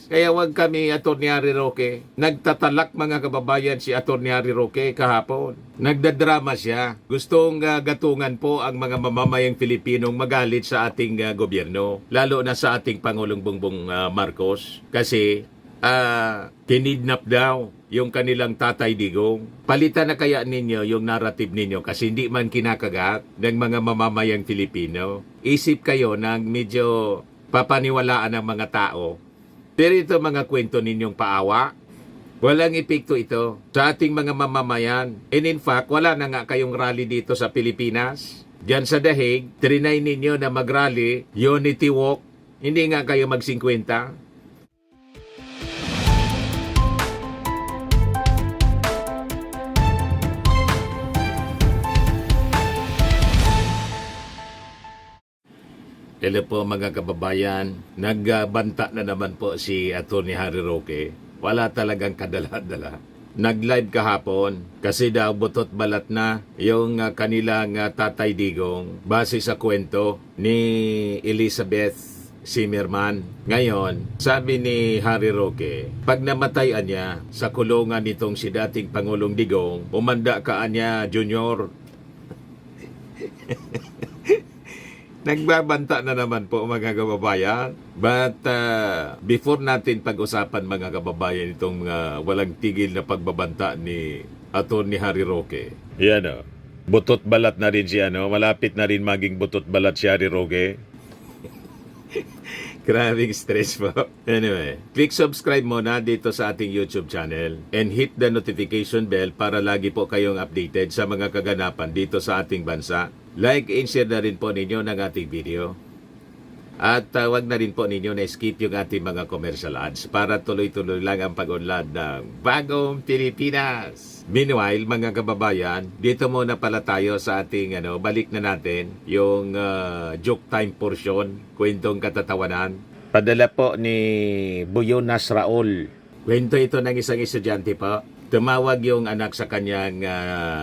Kaya wag kami, Atty. Harry Roque. Nagtatalak mga kababayan si Atty. Harry Roque kahapon. Nagdadrama siya. Gustong gatungan po ang mga mamamayang Pilipinong magalit sa ating gobyerno. Lalo na sa ating Pangulong Bongbong Marcos. Kasi kinidnap daw yung kanilang Tatay Digong. Palitan na kaya ninyo yung narrative ninyo kasi hindi man kinakagat ng mga mamamayang Filipino. Isip kayo ng medyo papaniwalaan ng mga tao. Pero ito mga kwento ninyong paawa, walang epekto ito sa ating mga mamamayan. And in fact, wala na nga kayong rally dito sa Pilipinas. Diyan sa Dahig, trinay ninyo na mag-rally, Unity Walk, hindi nga kayo mag-50. Hello po mga kababayan, nagbanta na naman po si Atty. Harry Roque. Wala talagang kadala-dala. Nag-live kahapon kasi daw butot balat na yung kanilang Tatay Digong base sa kwento ni Elizabeth Zimmerman. Ngayon, sabi ni Harry Roque, pag namatayan niya sa kulungan nitong si dating Pangulong Digong, umanda ka niya, Junior. Nagbabanta na naman po mga kababayan. But before natin pag-usapan mga kababayan itong walang tigil na pagbabanta ni Atty. Harry Roque. Yan o. Butot balat na rin siya, no? Malapit na rin maging butot balat si Harry Roque. Grabing stress po. Anyway, click subscribe muna dito sa ating YouTube channel and hit the notification bell para lagi po kayong updated sa mga kaganapan dito sa ating bansa. Like and share na rin po ninyo ng ating video. At wag na rin po ninyo na skip yung ating mga commercial ads para tuloy-tuloy lang ang pag-unlad ng Bagong Pilipinas. Meanwhile, mga kababayan, dito muna pala tayo sa ating balik na natin yung joke time portion, kwentong katatawanan. Padala po ni Buyonas Raul. Kwento ito ng isang estudyante po. Tumawag yung anak sa kanyang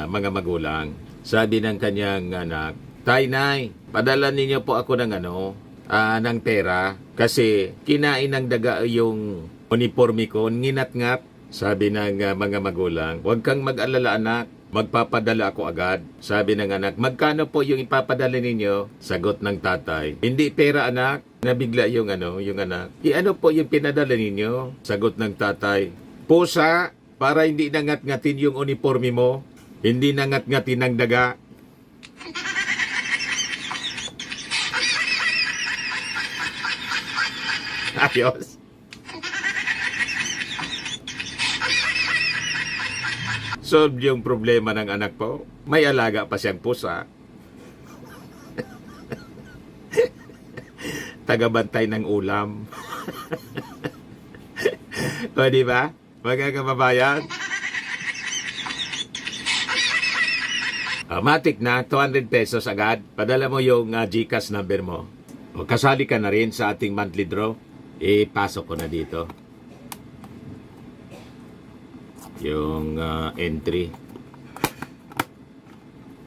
mga magulang. Sabi ng kanyang anak, Tay, Nay, padala ninyo po ako ng ng pera kasi kinain ng daga yung uniforme ko, nginat-ngat. Sabi ng mga magulang, huwag kang mag-alala anak, magpapadala ako agad. Sabi ng anak, magkano po yung ipapadala ninyo? Sagot ng tatay, hindi pera anak. Nabigla yung anak. Ano po yung pinadala ninyo? Sagot ng tatay, pusa, para hindi nangat-ngatin yung uniforme mo. Hindi nangat-ngatin ng daga. Ayos. Solve yung problema ng anak po. May alaga pa siyang pusa. Tagabantay ng ulam. O diba? Mga kababayan? Matik na, 200 pesos agad. Padala mo yung GCash number mo. O, kasali ka na rin sa ating monthly draw. Ipasok ko na dito. Yung entry.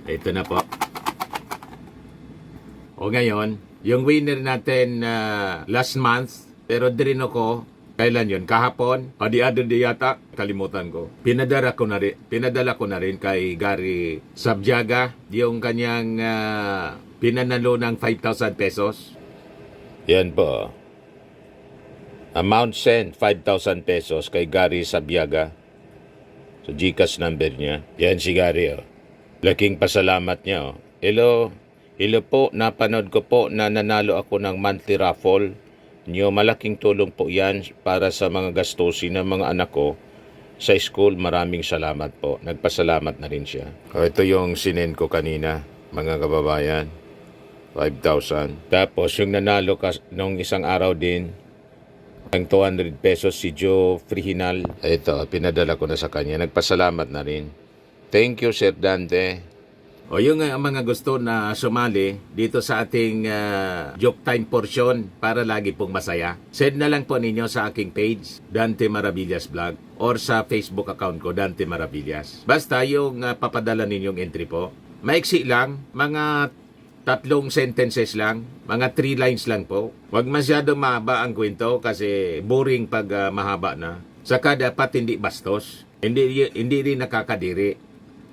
Ito na po. O ngayon, yung winner natin last month, pero dirino ko, kailan yun? Kahapon? O the other day yata? Kalimutan ko. Pinadala ko na rin kay Gary Sabjaga yung kanyang pinanalo ng 5,000 pesos. Yan po. Amount sent, 5,000 pesos kay Gary Sabjaga. So, GCash number niya. Yan si Gary. Laking pasalamat niya. Hello po, napanood ko po na nanalo ako ng monthly raffle. Niyo, malaking tulong po yan para sa mga gastusin ng mga anak ko sa school. Maraming salamat po. Nagpasalamat na rin siya. Ito yung sinend ko kanina, mga kababayan. 5,000. Tapos yung nanalo nung isang araw din, ang 200 pesos si Joe Frihinal. Ito, pinadala ko na sa kanya. Nagpasalamat na rin. Thank you, Sir Dante. O yung mga gusto na sumali dito sa ating joke time portion para lagi pong masaya, send na lang po ninyo sa aking page, Dante Maravillas Vlog, or sa Facebook account ko, Dante Maravillas. Basta yung papadala ninyong entry po. Maiksi lang, mga 3 sentences lang, mga 3 lines lang po. Huwag masyado mahaba ang kwento kasi boring pag mahaba na. Saka dapat hindi bastos, hindi rin nakakadiri.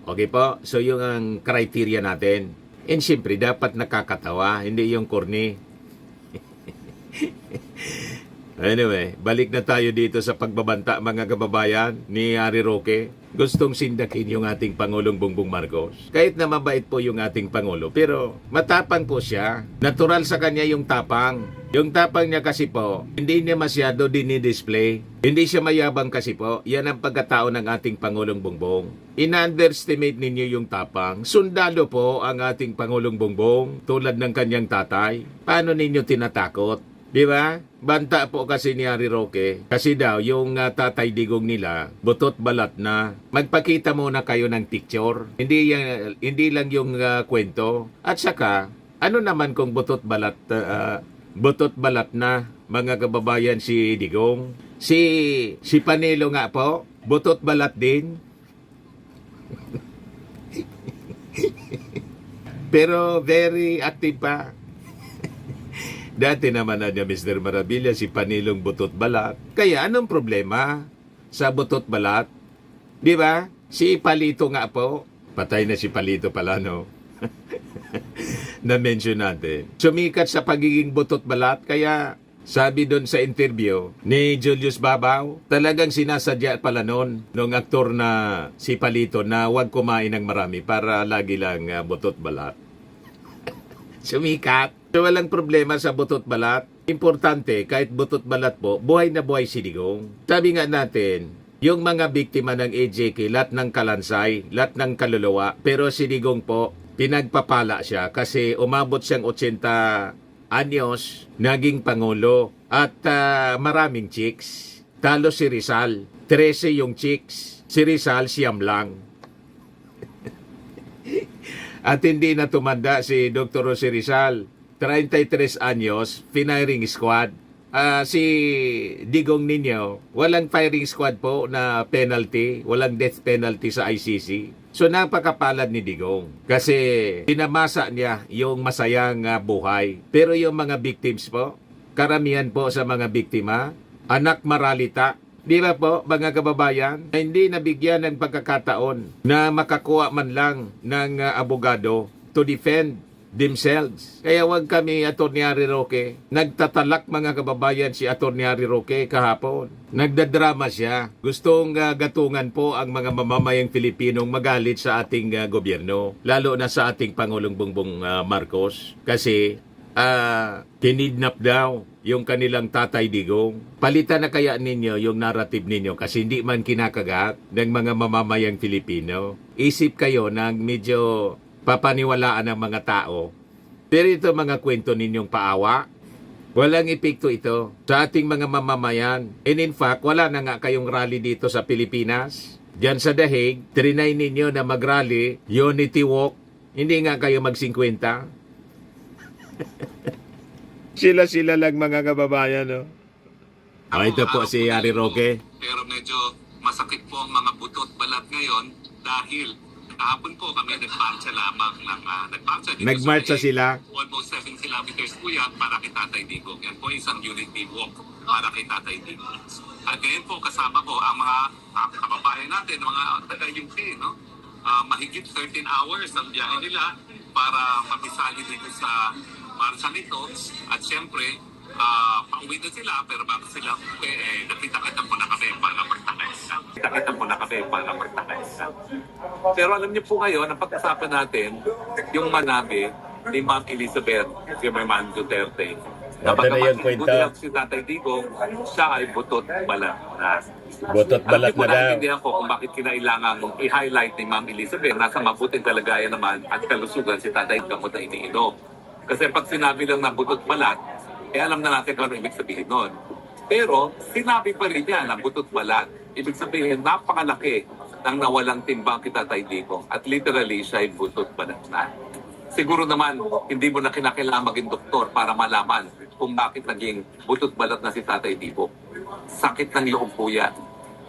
Okay po? So yung ang criteria natin. And siyempre, dapat nakakatawa, hindi yung corny. Anyway, balik na tayo dito sa pagbabanta mga kababayan ni Harry Roque. Gustong sindakin yung ating Pangulong Bongbong Marcos. Kahit na mabait po yung ating Pangulo, pero matapang po siya. Natural sa kanya yung tapang. Yung tapang niya kasi po, hindi niya masyado dinidisplay. Hindi siya mayabang kasi po. Yan ang pagkatao ng ating Pangulong Bongbong. Ina-underestimate ninyo yung tapang. Sundalo po ang ating Pangulong Bongbong tulad ng kanyang tatay. Paano ninyo tinatakot? Di ba? Banta po kasi ni Harry Roque. Kasi daw, yung tatay digong nila, butot balat na. Magpakita muna kayo ng picture. Hindi lang yung kwento. At saka, ano naman kung butot balat na, mga kababayan si Digong? Si Panelo nga po, butot balat din. Pero very active pa. Dati naman na niya Mr. Marabilla si Panilong butot balat. Kaya anong problema sa butot balat? Di ba? Si Palito nga po. Patay na si Palito pala, no? Na-mention natin. Sumikat sa pagiging butot balat. Kaya sabi doon sa interview ni Julius Babaw, talagang sinasadya pala noon nung aktor na si Palito na huwag kumain ng marami para lagi lang butot balat. Sumikat. So walang problema sa butot balat. Importante, kahit butot balat po, buhay na buhay si Digong. Sabi nga natin, yung mga biktima ng AJK, lahat ng kalansay, lahat ng kaluluwa, pero si Digong po, pinagpapala siya kasi umabot siyang 80 anyos, naging Pangulo, at maraming chicks. Talo si Rizal, 13 yung chicks, si Rizal siyam lang. At hindi na tumanda si Dr. Jose Rizal. 33 anyos, firing squad. Si Digong ninyo, walang firing squad po na penalty, walang death penalty sa ICC. So napakapalad ni Digong kasi pinamasa niya yung masayang buhay. Pero yung mga victims po, karamihan po sa mga biktima, anak maralita. Di ba po, mga kababayan, na hindi nabigyan ng pagkakataon na makakuha man lang ng abogado to defend themselves. Kaya wag kami, Atty. Harry Roque. Nagtatalak mga kababayan si Atty. Harry Roque kahapon. Nagdadrama siya. Gustong gatungan po ang mga mamamayang Pilipinong magalit sa ating gobyerno. Lalo na sa ating Pangulong Bongbong Marcos. Kasi kinidnap daw yung kanilang tatay Digong. Palitan na kaya ninyo yung narrative ninyo kasi hindi man kinakagat ng mga mamamayang Filipino. Isip kayo ng medyo papaniwalaan ng mga tao. Pero ito mga kwento ninyong paawa, walang epekto ito sa ating mga mamamayan. And in fact, wala na nga kayong rally dito sa Pilipinas. Diyan sa Dahig, trinay ninyo na mag-rally, Unity Walk, hindi nga kayo mag-50. Sila lang mga kababayan, no? Ito po si Harry Roque. Pero medyo masakit po ang mga butot balat ngayon dahil kahapon po kami nagmarcha lamang ng Nagmarcha sila. Almost 7 kilometers po yan para kay Tatay Digong. Yan po isang unity walk para kay Tatay Digong. At ngayon po kasama ko ang mga kababayan natin, mga taga-UP, no? Mahigit 13 hours ang biyahe nila para mapisali dito sa marcha nito. At siyempre, pauwi na sila, pero bago sila nakita-kita po na kami para magtakay. Nakita po na kami para magtakay. Pero alam niyo po ngayon, ang pag-usapan natin, yung manabi ni Ma'am Elizabeth Zimmerman Duterte. Ito na yung kwenta. Si Tatay Digong, siya ay butot balat na. Butot balat na daw. Naintindihan ko kung bakit kinailangan i-highlight ni Ma'am Elizabeth. Nasa mabuting kalagayan naman at kalusugan si Tatay Digong na iniinom. Kasi pag sinabi lang na butot balat, alam na natin kung ano ibig sabihin nun. Pero, sinabi pa rin niya na butot balat. Ibig sabihin, napakalaki ng nawalang timbang kita Tatay Digong. At literally, siya ay butot balat na. Siguro naman, hindi mo na kinakailangan maging doktor para malaman kung bakit naging butot balat na si Tatay Digong. Sakit ng loob po yan.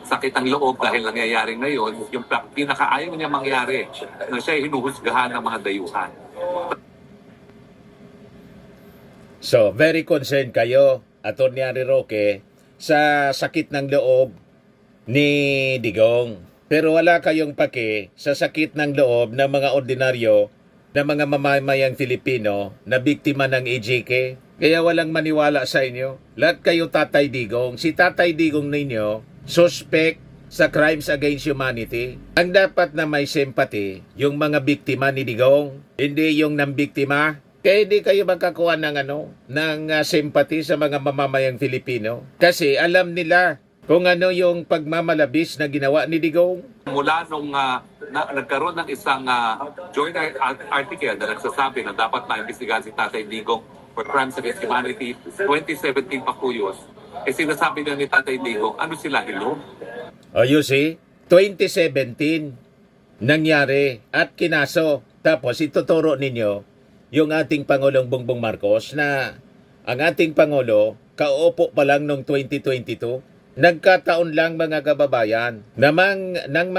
Sakit ang loob dahil nangyayari ngayon, yung pinakaayaw niya mangyari na siya ay hinuhusgahan ng mga dayuhan. So, very concerned kayo, Atty. Harry Roque, sa sakit ng loob ni Digong. Pero wala kayong pake sa sakit ng loob ng mga ordinaryo na mga mamamayang Filipino na biktima ng EJK. Kaya walang maniwala sa inyo. Lahat kayo Tatay Digong. Si Tatay Digong ninyo, suspect sa crimes against humanity. Ang dapat na may sympathy, yung mga biktima ni Digong, hindi yung nambiktima. Kaya hindi kayo magkakuha ng sympathy sa mga mamamayang Filipino. Kasi alam nila kung ano yung pagmamalabis na ginawa ni Digong. Mula nung nagkaroon ng isang joint article na nagsasabi na dapat maimbestigahan si Tatay Digong for crimes against humanity, 2017 pa po yun. Sinasabi na ni Tatay Digong, ano sila, hello? O you see, 2017 nangyari at kinaso. Tapos ituturo ninyo yung ating Pangulong Bongbong Marcos na ang ating Pangulo kauupo pa lang noong 2022. Nagkataon lang mga kababayan nang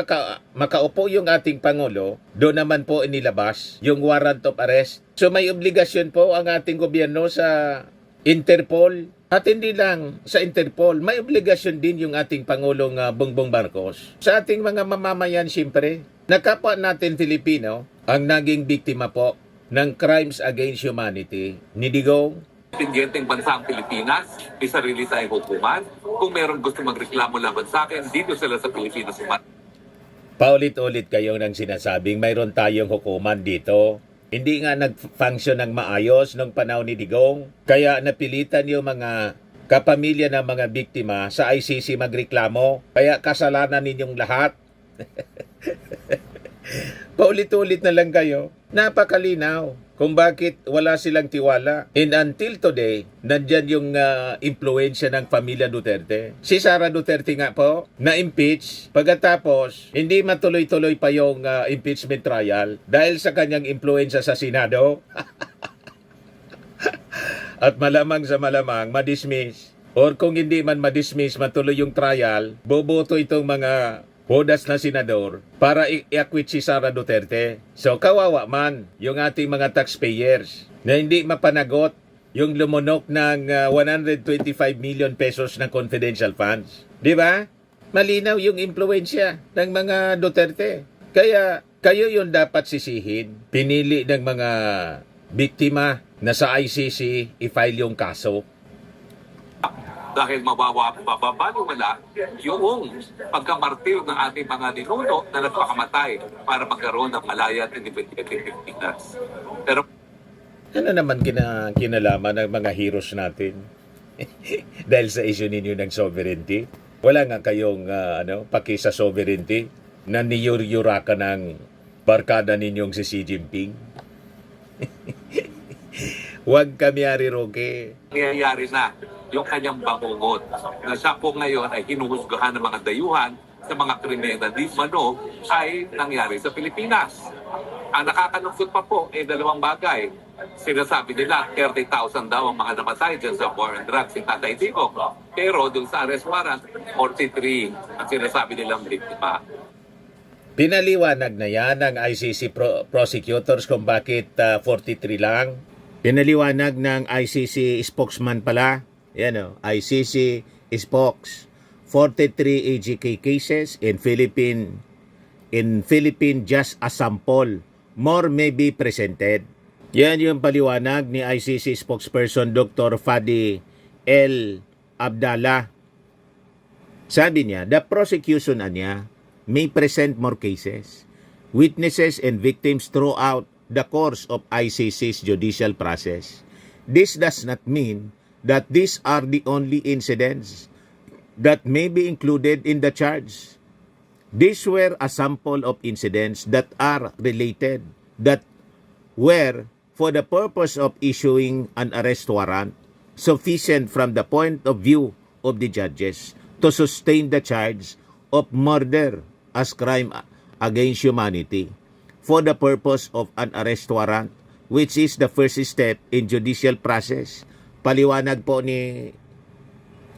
makaupo yung ating Pangulo, doon naman po inilabas yung warrant of arrest. So may obligasyon po ang ating gobyerno sa Interpol. At hindi lang sa Interpol, may obligasyon din yung ating Pangulong Bongbong Marcos sa ating mga mamamayan siyempre. Nakapwa natin Filipino ang naging biktima po ng crimes against humanity ni Digong. Pindienteng bansa ang Pilipinas, may sarili tayong hukuman. Kung meron gusto magreklamo laban sa akin, dito sila sa Pilipinas. Paulit-ulit kayo nang sinasabing mayroon tayong hukuman dito. Hindi nga nag-function ng maayos nung panahon ni Digong. Kaya napilitan yung mga kapamilya ng mga biktima sa ICC magreklamo. Kaya kasalanan ninyong lahat. Paulit-ulit na lang kayo. Napakalinaw kung bakit wala silang tiwala. And until today, nandyan yung impluensya ng pamilya Duterte. Si Sara Duterte nga po, na-impeach. Pagkatapos, hindi matuloy-tuloy pa yung impeachment trial dahil sa kanyang impluensya sa Senado. At malamang sa malamang, madismiss. Or kung hindi man madismiss, matuloy yung trial, boboto itong mga hodas na senador para i-acquit si Sara Duterte. So kawawa man yung ating mga taxpayers na hindi mapanagot yung lumunok ng 125 million pesos ng confidential funds. Di ba? Malinaw yung impluensya ng mga Duterte. Kaya kayo yung dapat sisihin. Pinili ng mga biktima na sa ICC i-file yung kaso. Dahil mababaliwala yung pagkamartir ng ating mga ninuno na nagpakamatay para magkaroon ng malaya at independent Pilipinas. Pero Ano naman kinalaman ng mga heroes natin? Dahil sa issue ninyo ng sovereignty? Wala nga kayong paki sa sovereignty na niyur-yura ka ng barkada ninyong si Xi Jinping? Huwag kami, Harry Roque. nangyayari na yung kanyang bangungot na siya po ngayon ay hinuhusgahan ng mga dayuhan sa mga krimen na di mano ay nangyari sa Pilipinas. Ang nakakalungkot pa po ay dalawang bagay. Sinasabi nila 30,000 daw ang mga namatay dyan sa war and drugs si Tatay Digong. Pero dun sa arrest warrant, 43 ang sinasabi nilang biktima. Pinaliwanag na yan ng ICC prosecutors kung bakit 43 lang. Pinaliwanag ng ICC spokesman pala. Yan ICC spokes. 43 AGK cases in Philippine just a sample. More may be presented. Yan yung paliwanag ni ICC spokesperson Dr. Fadi El Abdallah. Sabi niya, the prosecution niya may present more cases, witnesses and victims throughout the course of ICC's judicial process. This does not mean that these are the only incidents that may be included in the charge. These were a sample of incidents that are related, that were, for the purpose of issuing an arrest warrant, sufficient from the point of view of the judges to sustain the charge of murder as crime against humanity for the purpose of an arrest warrant, which is the first step in judicial process. Paliwanag po ni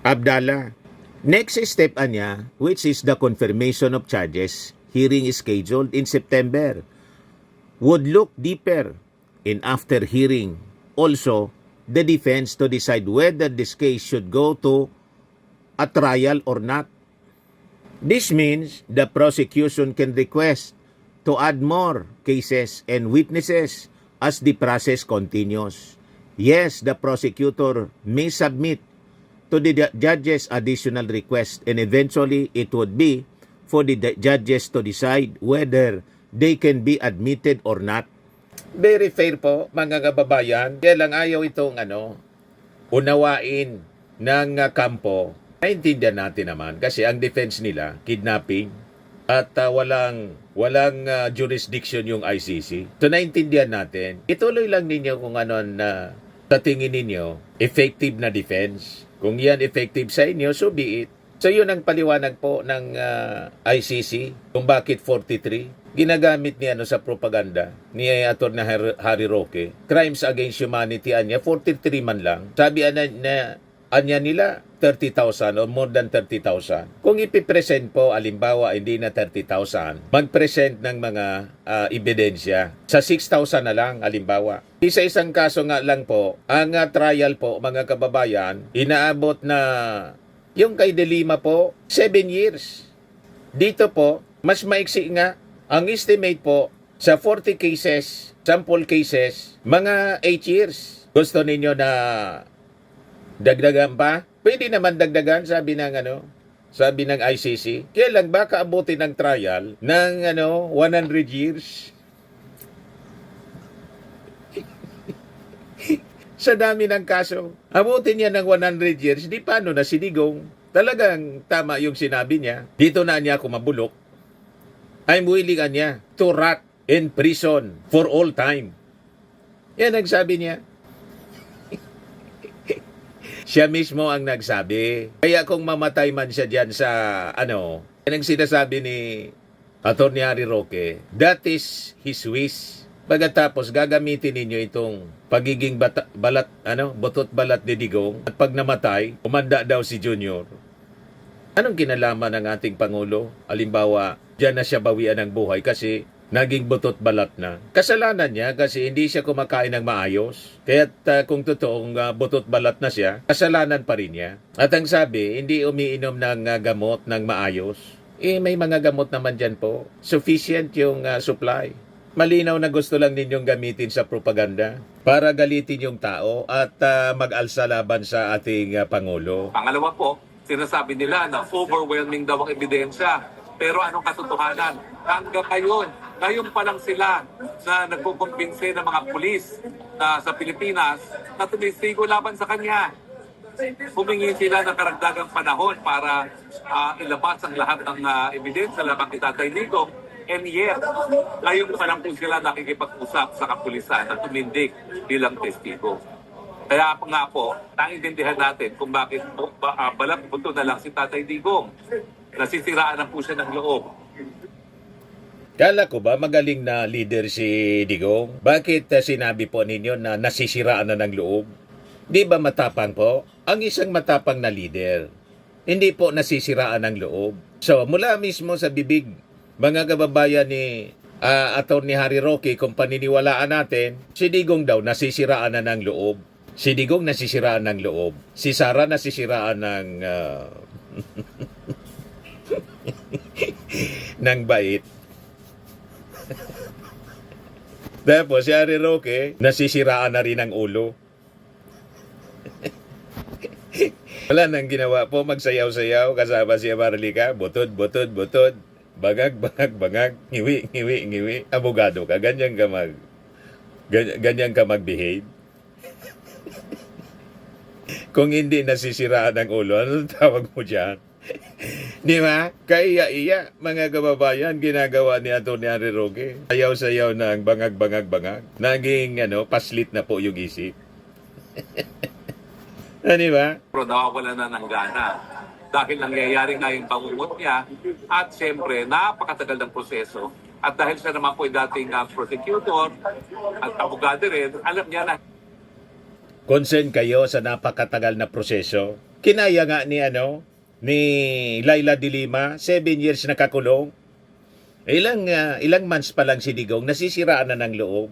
Abdallah. Next step niya, which is the confirmation of charges, hearing is scheduled in September, would look deeper in after hearing also the defense to decide whether this case should go to a trial or not. This means the prosecution can request to add more cases and witnesses as the process continues. Yes, the prosecutor may submit to the judges additional request, and eventually it would be for the judges to decide whether they can be admitted or not. Very fair po, mga kababayan. Kaya lang ayaw itong unawain ng kampo. Naintindihan natin naman kasi ang defense nila, kidnapping, at walang jurisdiction yung ICC. So naintindihan natin. Ituloy lang ninyo kung ano na sa tingin ninyo effective na defense. Kung yan effective sa inyo, so be it. So yun ang paliwanag po ng ICC kung bakit 43 ginagamit niya sa propaganda ni Atty. Harry Roque. Crimes against humanity anya 43 man lang. Sabi anya nila 30,000 or more than 30,000. Kung ipipresent po, alimbawa, hindi na 30,000, mag-present ng mga ebidensya. Sa 6,000 na lang, alimbawa. Isa-isang kaso nga lang po, ang trial po, mga kababayan, inaabot na, yung kay De Lima po, 7 years. Dito po, mas maiksi nga, ang estimate po, sa 40 cases, sample cases, mga 8 years. Gusto ninyo na dagdagan pa? Pwede naman dagdagan, sabi ng ICC. Kaya lang baka abutin ng trial ng 100 years. Sa dami ng kaso. Abutin niya ng 100 years, di paano na si Digong? Talagang tama yung sinabi niya. Dito na niya ako mabulok. I'm willing niya to rot in prison for all time. Yan ang sabi niya. Siya mismo ang nagsabi. Kaya kung mamatay man siya dyan sa yan ang sinasabi ni Atty. Harry Roque, that is his wish. Pagkatapos gagamitin ninyo itong pagiging butot balat ni Digong, at pag namatay, umanda daw si Junior. Anong kinalaman ng ating Pangulo? Halimbawa, dyan na siya bawian ng buhay kasi naging butot balat na. Kasalanan niya kasi hindi siya kumakain ng maayos. Kaya kung totoong butot balat na siya, kasalanan pa rin niya. At ang sabi, hindi umiinom ng gamot ng maayos. May mga gamot naman dyan po. Sufficient yung supply. Malinaw na gusto lang ninyong gamitin sa propaganda para galitin yung tao at mag-alsa laban sa ating Pangulo. Pangalawa po, sinasabi nila na overwhelming daw ang ebidensya. Pero anong katotohanan? Hanggang ngayon pa lang sila na nagkukumbinse ng mga pulis na sa Pilipinas na tumisigo laban sa kanya. Humingi sila ng karagdagang panahon para ilabas ang lahat ng ebidensya laban kay Tatay Digong. And yet, ngayon pa lang po sila nakikipag-usap sa kapulisan na tumindig bilang testigo. Kaya nga po, naiintindihan natin kung bakit balat punto na lang si Tatay Digong. Nasisiraan na po siya ng loob. Kala ko ba magaling na leader si Digong? Bakit sinabi po ninyo na nasisiraan na ng loob? Di ba matapang po? Ang isang matapang na leader, hindi po nasisiraan ng loob. So, mula mismo sa bibig, mga kababayan ni Atty. Harry Roque, kung paniniwalaan natin, si Digong daw nasisiraan na ng loob. Si Digong nasisiraan ng loob. Si Sara nasisiraan ng ng bait. Tapos si Harry Roque, nasisiraan na rin ang ulo. Wala nang ginawa po, magsayaw-sayaw, kasama si Marlica, butod, bagag, ngiwi, abogado ka, ganyan ka mag-behave. Kung hindi nasisiraan ang ulo, ano tawag mo dyan? Di ba? Kaya mga kababayan, ginagawa ni Atty. Harry Roque. Sayaw-sayaw ng bangag. Naging, paslit na po yung isip. Di ba? Pero nawawala na ng gana. Dahil nangyayari nga yung pangungot niya at siyempre napakatagal ng proseso. At dahil siya naman po yung dating prosecutor at abogado rin, alam niya na. Concern kayo sa napakatagal na proseso. Kinaya nga ni Laila de Lima, 7 years nakakulong. Ilang months pa lang si Digong, nasisiraan na ng loob.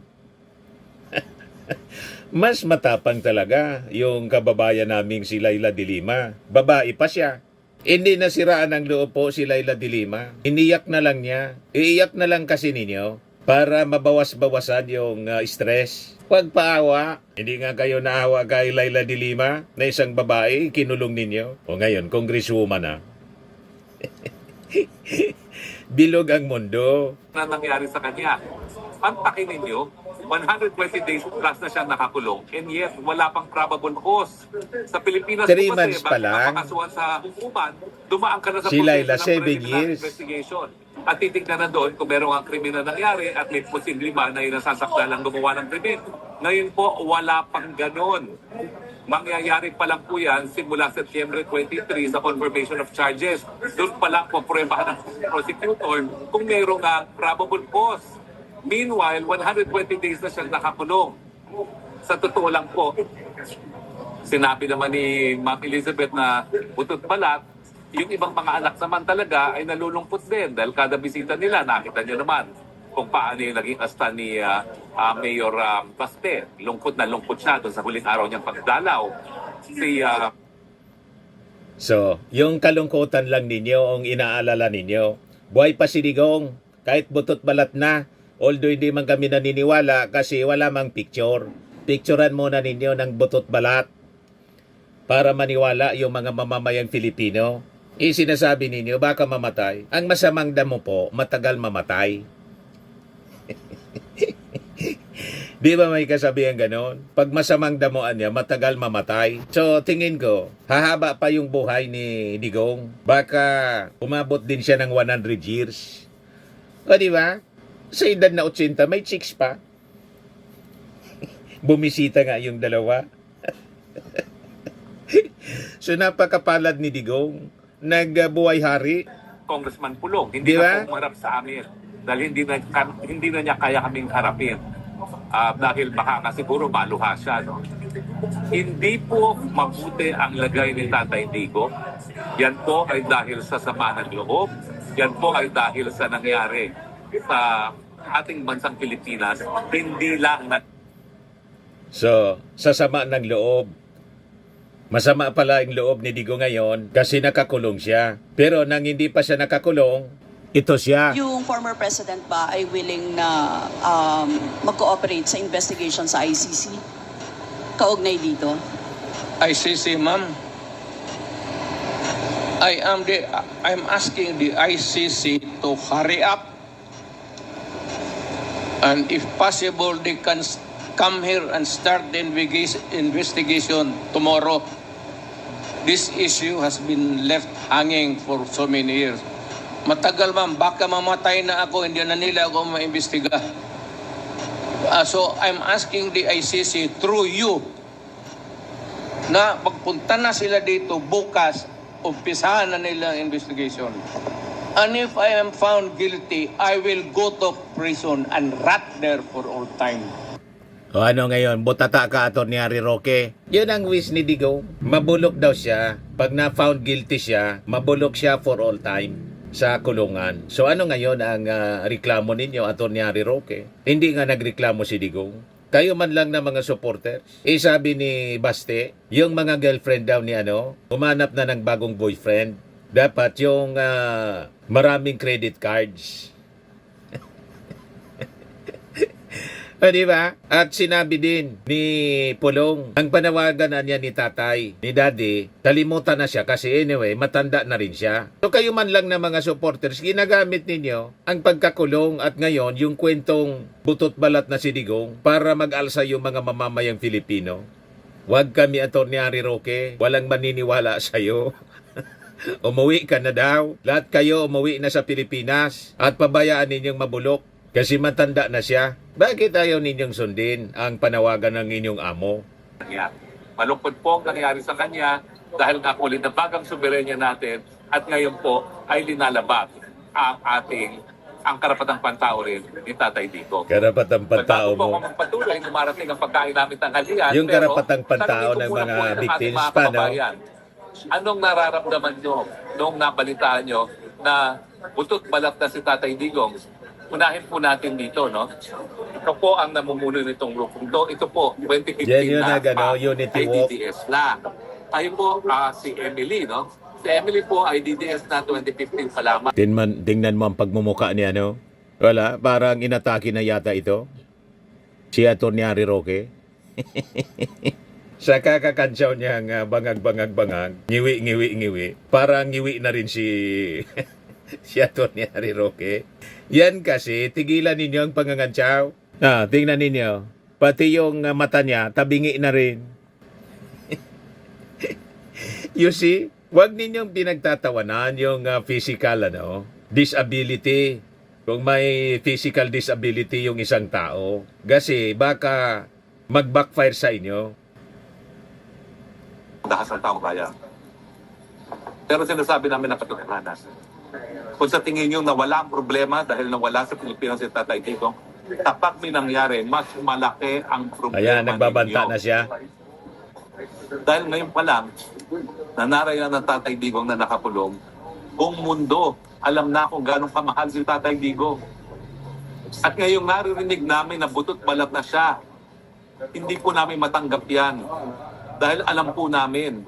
Mas matapang talaga yung kababayan naming si Laila de Lima. Babae pa siya. Hindi nasiraan ng loob po si Laila de Lima. Iniyak na lang niya. Iiyak na lang kasi ninyo para mabawas-bawasan yung stress. Huwag paawa. Hindi nga kayo naawa kay Laila de Lima na isang babae, kinulong ninyo. O ngayon, congresswoman na. Bilog ang mundo. Na nangyari sa kanya. Ang taki ninyo, 120 days plus na siya nakakulong, and yet wala pang probable cause. Sa Pilipinas 3 po months pa lang. makakasuhan sa hukuman, dumaan ka na sa Si proseso Laila, ng 7 preliminary years. investigation. At titignan na doon kung merong ang krimen na nangyari at may posible ba na yung nasasakta lang gumawa ng krimen. Ngayon po, wala pang ganon. Mangyayari pa lang po yan simula September 23 sa confirmation of charges. Doon pa lang po pruebahan ng prosecutor kung merong probable cause. Meanwhile, 120 days na siya nakakulong. Sa totoo lang po, sinabi naman ni Ma'am Elizabeth na butot balat, yung ibang mga anak naman talaga ay nalulungkot din dahil kada bisita nila, nakita nyo naman kung paano yung naging asta ni Mayor Baste. Lungkot na lungkot siya doon sa huling araw niyang pagdalaw. So, yung kalungkutan lang ninyo ang inaalala ninyo. Buhay pa si Digong, kahit butot balat na. Although hindi man kami naniniwala kasi wala mang picture. Picturean muna ninyo ng butot balat para maniwala yung mga mamamayang Filipino. Sinasabi ninyo baka mamatay. Ang masamang damo po, matagal mamatay. Di ba may kasabihan ganon? Pag masamang damuan niya, matagal mamatay. So, tingin ko, hahaba pa yung buhay ni Digong. Baka umabot din siya ng 100 years. O di ba? Sa edad na 80, may chicks pa. Bumisita nga yung dalawa. So, napakapalad ni Digong. Nagbuhay hari. Congressman Pulong, hindi Di ba? na po umarap sa amin dahil hindi na niya kaya kaming harapin. Dahil baka nga siguro maluha siya. No? Hindi po mabuti ang lagay ni Tatay Digo. Yan po ay dahil sa sama ng loob. Yan po ay dahil sa nangyari sa ating bansang Pilipinas. Hindi lang na So, sa sama ng loob. Masama pala ang loob ni Digo ngayon kasi nakakulong siya. Pero nang hindi pa siya nakakulong, ito siya. Yung former president ba ay willing na mag-cooperate sa investigation sa ICC? Kaugnay dito? ICC, ma'am. I'm asking the ICC to hurry up, and if possible, they can come here and start the investigation tomorrow. This issue has been left hanging for so many years. Matagal, ma'am, baka mamatay na ako, hindi na nila ako maimbestiga. So I'm asking the ICC through you na pagpunta na sila dito bukas, umpisahan na nila ang investigation. And if I am found guilty, I will go to prison and rot there for all time. O ano ngayon, butata ka ato ni Harry Roque. Yun ang wish ni Digo. Mabulok daw siya. Pag na-found guilty siya, mabulok siya for all time sa kulungan. So ano ngayon ang reklamo ninyo ato ni Harry Roque? Hindi nga nagreklamo si Digong. Kayo man lang na mga supporters. Sabi ni Baste, yung mga girlfriend daw ni umanap na ng bagong boyfriend. Dapat yung maraming credit cards. O diba? At sinabi din ni Pulong, ang panawagan na niya ni tatay, ni daddy, kalimutan na siya kasi anyway, matanda na rin siya. So kayo man lang na mga supporters, ginagamit ninyo ang pagkakulong at ngayon yung kwentong butot balat na si Digong para mag-alsa yung mga mamamayang Filipino. Huwag kami, Atty. Harry Roque, walang maniniwala sa'yo. Umuwi ka na daw. Lahat kayo umuwi na sa Pilipinas at pabayaan ninyong mabulok. Kasi matanda na siya. Bakit ayaw ninyong sundin ang panawagan ng inyong amo? malungkot po ang nangyari sa kanya dahil nga ulit na bagang soberenya natin at ngayon po ay linalabag ang karapatang pantao rin ni Tatay Digo. Karapatang pantao Bago po mo. ako magpatuloy, dumarating ang pagkain namin tanghalian. Yung karapatang pantao ng mga victims pa, no? Anong nararamdaman nyo nung nabalitaan nyo na butot balat na si Tatay Digong unahin po natin dito, no? Ito po ang namumuno nitong grupo. Ito po, 2015 Yan yun na, pa, Unity ay Walk. DDS na. Tayo po, si Emily, no? Si Emily po ay DDS na 2015 pa lamang. Tingnan mo ang pagmumuka niya, no? Wala, parang inatake na yata ito. Si Atty. Harry Roque. Sa kakakansyaw niyang bangag-bangag-bangag, ngiwi. Parang ngiwi na rin si si Atty. Harry Roque. Yan kasi, tigilan ninyo ang pangangansyaw. Tingnan ninyo. Pati yung mata niya, tabingi na rin. You see, wag ninyong pinagtatawanan yung physical disability. Kung may physical disability yung isang tao, kasi baka mag-backfire sa inyo. Dahas ng taong bayan. Pero sinasabi namin na katotohanan. Kung sa tingin nyo na wala ang problema dahil nawala sa Pilipinas si Tatay Digong, kapag may nangyari, mas malaki ang problema. Ayan, nagbabanta ninyo. na siya. Dahil ngayon pa lang, nanarayan ng Tatay Digong na nakakulong, buong mundo, alam na kung gano'ng kamahal si Tatay Digong. At ngayong naririnig namin na butot balat na siya, hindi po namin matanggap yan. Dahil alam po namin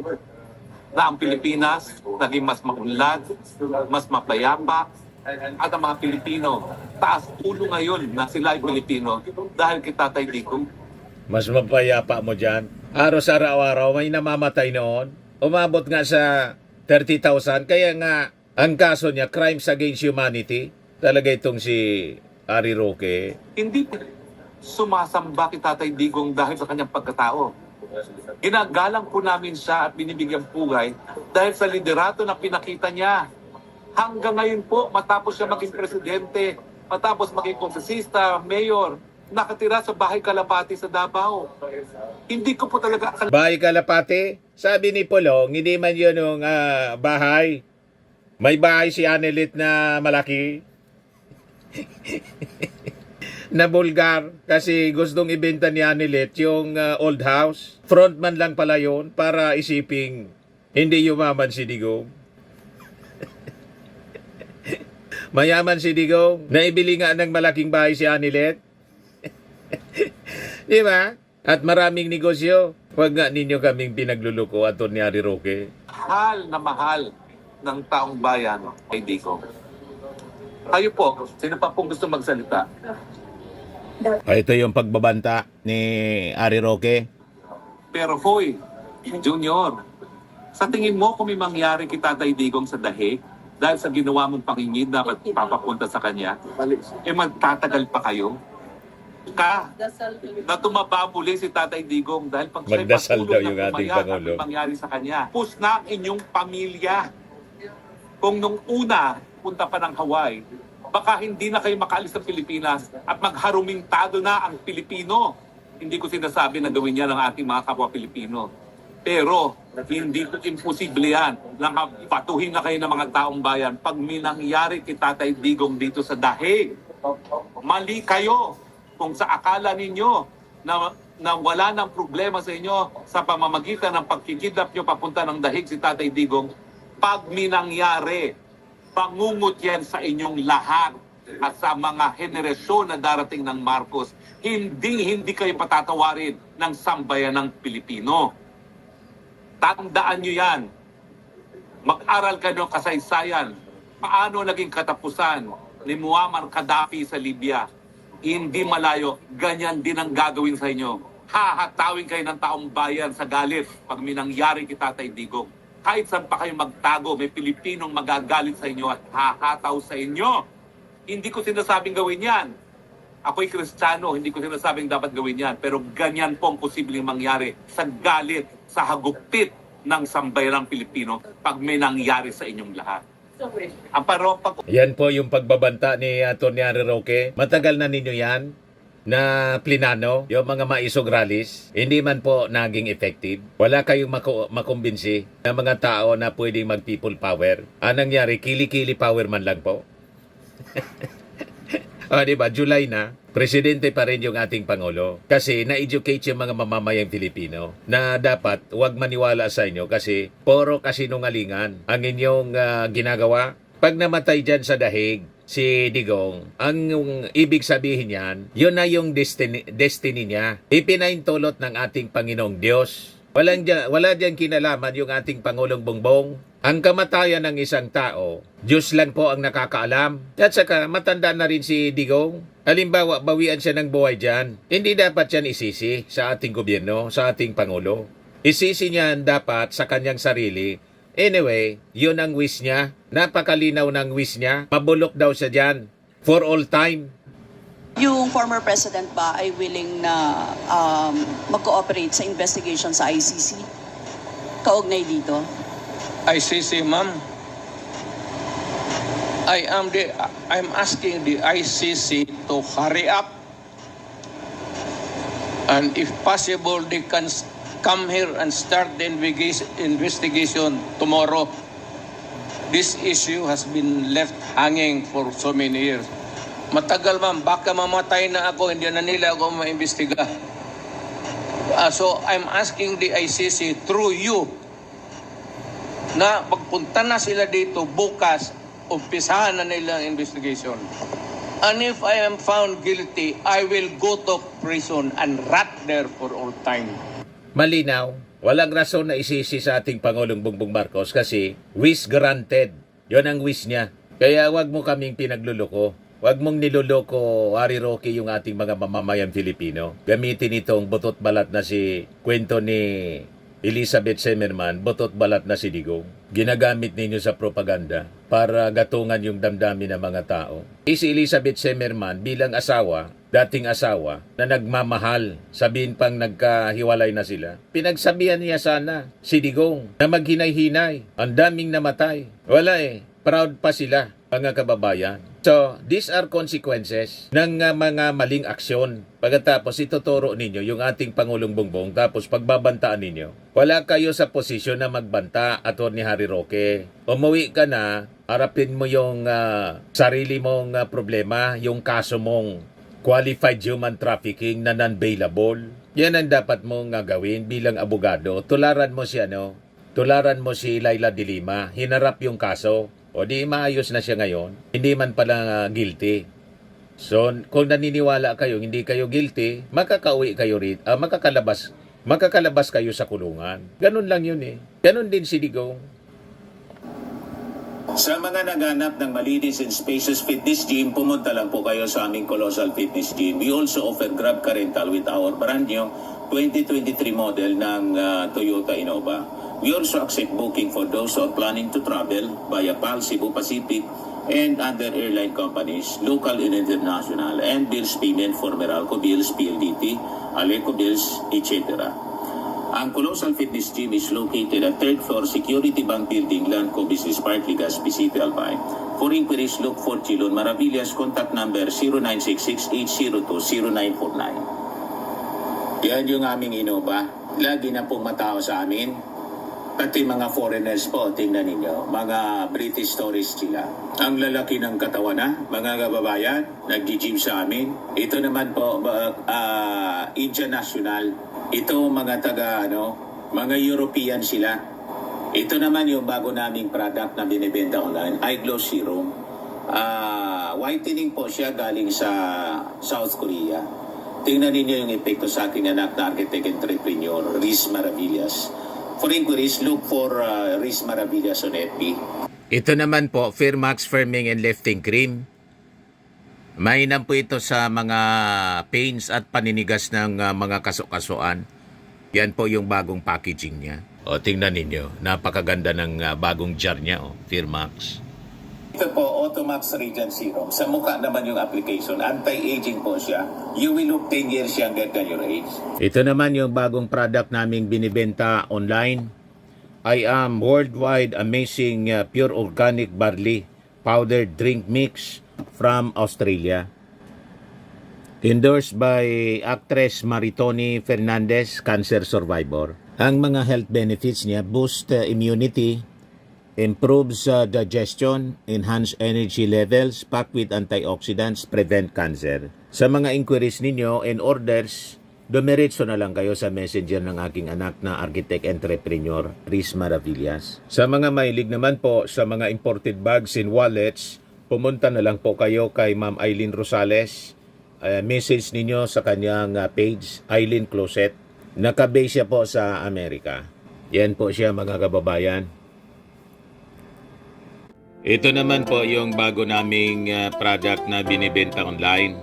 na ang Pilipinas naging mas maunlad, mas mapayapa, at ang mga Pilipino, taas ulo ngayon na sila ay Pilipino dahil kay Tatay Digong. Mas mapayapa mo dyan. Araw-araw may namamatay noon. Umabot nga sa 30,000. Kaya nga, ang kaso niya, crimes against humanity. Talaga itong si Harry Roque. Hindi sumasamba kay Tatay Digong dahil sa kanyang pagkatao. Ginagalang po namin siya at binibigyan pugay dahil sa liderato na pinakita niya. Hanggang ngayon po, matapos siya maging presidente, matapos maging kongresista, mayor, nakatira sa Bahay Kalapati sa Davao. Hindi ko po talaga Bahay Kalapati? Sabi ni Polong, hindi man yun yung bahay. May bahay si Anelit na malaki. Na bulgar kasi gustong ibenta ni Anelit yung old house. Frontman lang pala yun para isiping hindi yumaman si Digong. Mayaman si Digong. Naibili nga ng malaking bahay si Anelit. Di ba? At maraming negosyo. Huwag nga ninyo kaming pinagluluko, Atty. Harry Roque. mahal na mahal ng taong bayan kay Digong. Kayo po, sino pa pong gusto magsalita? Ito yung pagbabanta ni Harry Roque. Pero Foy, Junior, sa tingin mo kung may mangyari kay Tatay Digong sa dahi dahil sa ginawa mong pangingid na papapunta sa kanya, magtatagal pa kayo? Na tumaba muli si Tatay Digong dahil pag siya'y Magdasal patulog daw ng yung ating umayak at Pangulo. may mangyari sa kanya. Pus na ang inyong pamilya. Kung nung una, punta pa ng Hawaii, baka hindi na kayo makaalis sa Pilipinas at magharumintado na ang Pilipino. Hindi ko sinasabi na gawin yan ng ating mga kapwa Pilipino. Pero hindi po imposible yan. Nakapatuhin na kayo ng mga taong bayan pag may nangyari kay Tatay Digong dito sa dahig. Mali kayo kung sa akala ninyo na wala ng problema sa inyo sa pamamagitan ng pagkikidnap nyo papunta ng dahig si Tatay Digong. Pag may nangyari, pangungot yan sa inyong lahat at sa mga henerasyon na darating ng Marcos. Hindi kayo patatawarin ng sambayan ng Pilipino. Tandaan nyo yan. Mag-aral kayo ng kasaysayan. Paano naging katapusan ni Muammar Gaddafi sa Libya? Hindi malayo, ganyan din ang gagawin sa inyo. Hahatawin kayo ng taong bayan sa galit pag may nangyari kay Tatay Digong. Kahit saan pa kayo magtago, may Pilipinong magagalit sa inyo at hahataw sa inyo. Hindi ko sinasabing gawin yan. Ako'y Kristiyano, hindi ko sinasabing dapat gawin yan. Pero ganyan po ang posibleng mangyari sa galit, sa hagupit ng sambayanang Pilipino pag may nangyari sa inyong lahat. Ang parang Yan po yung pagbabanta ni Atty. Harry Roque. Matagal na ninyo yan na plinano, yung mga maisog rallies. Hindi man po naging effective. Wala kayong makumbinsi ng mga tao na pwedeng mag-people power. Anong nangyari? Kili-kili power man lang po. Diba? July na. Presidente pa rin yung ating Pangulo. Kasi na-educate yung mga mamamayang Pilipino na dapat huwag maniwala sa inyo kasi puro kasinungalingan ang inyong ginagawa. Pag namatay dyan sa dahig, si Digong, ang ibig sabihin niyan, yun na yung destiny niya. Ipinaintulot ng ating Panginoong Diyos. Wala dyan kinalaman yung ating Pangulong Bongbong. Ang kamatayan ng isang tao, Diyos lang po ang nakakaalam. At saka matanda na rin si Digong. Halimbawa, bawian siya ng buhay dyan. Hindi dapat yan isisi sa ating gobyerno, sa ating Pangulo. Isisi niyan dapat sa kanyang sarili. Anyway, yun ang wish niya. Napakalinaw ng wish niya. Mabulok daw siya dyan. For all time. Yung former president ba ay willing na mag-cooperate sa investigation sa ICC? Kaugnay dito? ICC, ma'am. I'm asking the ICC to hurry up, and if possible, they can come here and start the investigation tomorrow. This issue has been left hanging for so many years. Matagal, ma'am. Baka mamatay na ako, hindi na nila ako maimbestiga. So I'm asking the ICC through you na pagpunta na sila dito bukas, umpisahan na nila ang investigation. And if I am found guilty, I will go to prison and rot there for all time. Malinaw, walang rason na isisi sa ating Pangulong Bongbong Marcos kasi wish granted. Yon ang wish niya. Kaya wag mo kaming pinagluloko. Wag mong niloloko, Harry Roque, yung ating mga mamamayang Filipino. Gamitin itong butot balat na si kwento ni Elizabeth Semerman, butot balat na si Digong. Ginagamit ninyo sa propaganda para gatungan yung damdamin ng mga tao. Si Elizabeth Semerman bilang asawa, dating asawa, na nagmamahal, sabihin pang nagkahiwalay na sila. Pinagsabihan niya sana si Digong na maghinay-hinay. Ang daming namatay. Wala proud pa sila, mga kababayan. So, these are consequences ng mga maling aksyon. Pagkatapos ituturo ninyo yung ating Pangulong Bongbong, tapos pagbabantaan ninyo. Wala kayo sa posisyon na magbanta, Atty. Harry Roque. Umuwi ka na, harapin mo yung sarili mong problema, yung kaso mong qualified human trafficking na non-bailable. Yan ang dapat mong gawin bilang abogado. Tularan mo si Laila de Lima, hinarap yung kaso. O di maayos na siya ngayon, hindi man pala guilty. So, kung naniniwala kayo, hindi kayo guilty, makakauwi kayo rito, makakalabas kayo sa kulungan. Ganun lang yun Ganun din si Digong. Sa mga naghanap ng malinis and spacious fitness gym, pumunta lang po kayo sa aming Colossal Fitness Gym. We also offer Grab Car Rental with our brand new 2023 model ng Toyota Innova. We also accept booking for those who are planning to travel via PAL, Cebu Pacific, and other airline companies, local and international, and bills payment for Meralco Bills, PLDT, Aleco Bills, etc. Ang Colossal Fitness Gym is located at 3rd floor Security Bank Building, Lanco Business Park, Legazpi City, Albay. For inquiries, look for Chilon Maravillas, contact number 0966-802-0949. Yan yung aming Innova. Lagi na pong matao sa amin. Pati mga foreigners po, tingnan ninyo, mga British tourists sila. Ang lalaki ng katawan mga kababayan, nag-gym sa amin. Ito naman po, Indian National. Ito mga mga European sila. Ito naman yung bago naming product na binibenta online, Eye Glow Serum. Whitening po siya galing sa South Korea. Tingnan ninyo yung epekto sa aking anak na architect entrepreneur, Riz Maravillas. For inquiries, look for Riz Maravillas on FB. Ito naman po, Firmax Firming and Lifting Cream. Mainam po ito sa mga pains at paninigas ng mga kaso-kasuan. Yan po yung bagong packaging niya. O, tingnan ninyo, napakaganda ng bagong jar niya, Firmax. Ito po, Automax Radiant Serum. Sa mukha naman yung application. Anti-aging po siya. You will look 10 years younger than your age. Ito naman yung bagong product naming binibenta online. I am worldwide amazing pure organic barley powdered drink mix from Australia. Endorsed by actress Maritoni Fernandez, cancer survivor. Ang mga health benefits niya, boost immunity, improves digestion, enhance energy levels, packed with antioxidants, prevent cancer. Sa mga inquiries ninyo and orders, dumiretso na lang kayo sa messenger ng aking anak na architect entrepreneur, Riz Maravillas. Sa mga mahilig naman po sa mga imported bags and wallets, pumunta na lang po kayo kay Ma'am Eileen Rosales. Message ninyo sa kanyang page, Eileen Closet. Nakabase siya po sa Amerika. Yan po siya mga kababayan. Ito naman po yung bago naming product na binibenta online.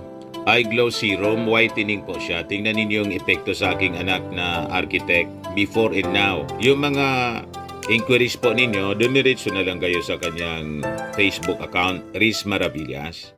Eye Glow Serum, whitening po siya. Tingnan ninyo yung epekto sa aking anak na architect before and now. Yung mga inquiries po ninyo, dumiretso na lang kayo sa kanyang Facebook account, Riz Maravillas.